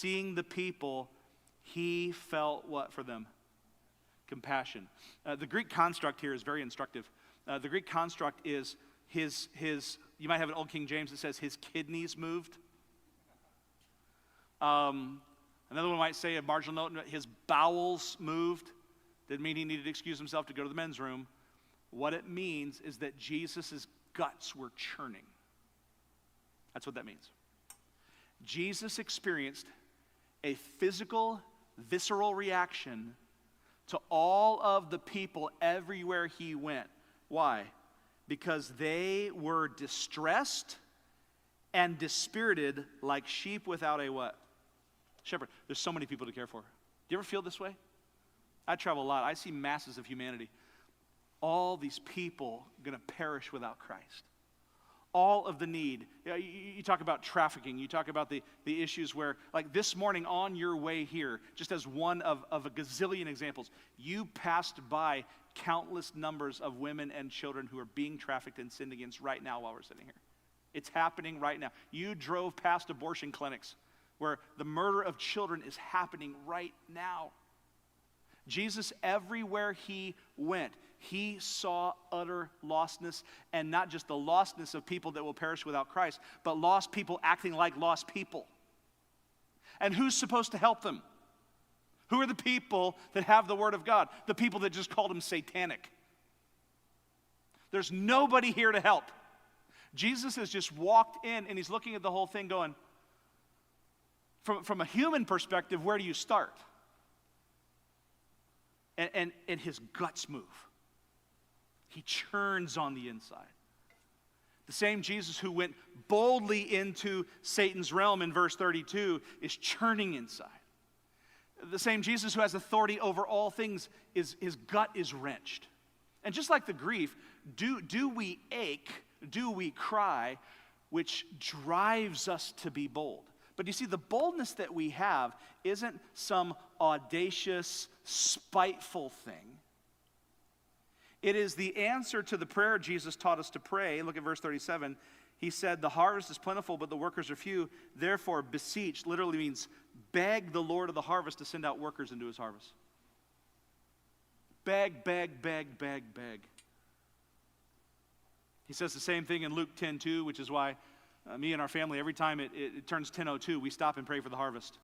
seeing the people, he felt what for them? Compassion. The Greek construct here is very instructive. The Greek construct is his, you might have an old King James that says his kidneys moved. Another one might say, a marginal note, his bowels moved. Didn't mean he needed to excuse himself to go to the men's room. What it means is that Jesus' guts were churning. That's what that means. Jesus experienced a physical, visceral reaction to all of the people everywhere he went. Why? Because they were distressed and dispirited like sheep without a what? Shepherd. There's so many people to care for. Do you ever feel this way? I travel a lot. I see masses of humanity. All these people going to perish without Christ. All of the need. You talk about trafficking. You talk about the issues where, like this morning on your way here, just as one of a gazillion examples, you passed by countless numbers of women and children who are being trafficked and sinned against right now while we're sitting here. It's happening right now. You drove past abortion clinics where the murder of children is happening right now. Jesus, everywhere he went, he saw utter lostness, and not just the lostness of people that will perish without Christ, but lost people acting like lost people. And who's supposed to help them? Who are the people that have the Word of God? The people that just called him satanic. There's nobody here to help. Jesus has just walked in, and he's looking at the whole thing going, from a human perspective, where do you start? And his guts move. He churns on the inside. The same Jesus who went boldly into Satan's realm in verse 32 is churning inside. The same Jesus who has authority over all things, his gut is wrenched. And just like the grief, do we ache, do we cry, which drives us to be bold. But you see, the boldness that we have isn't some audacious, spiteful thing. It is the answer to the prayer Jesus taught us to pray. Look at verse 37. He said, the harvest is plentiful, but the workers are few. Therefore, beseech literally means beg the Lord of the harvest to send out workers into his harvest. Beg, beg, beg, beg, beg. He says the same thing in Luke 10:2, which is why me and our family, every time it turns 10:02, we stop and pray for the harvest.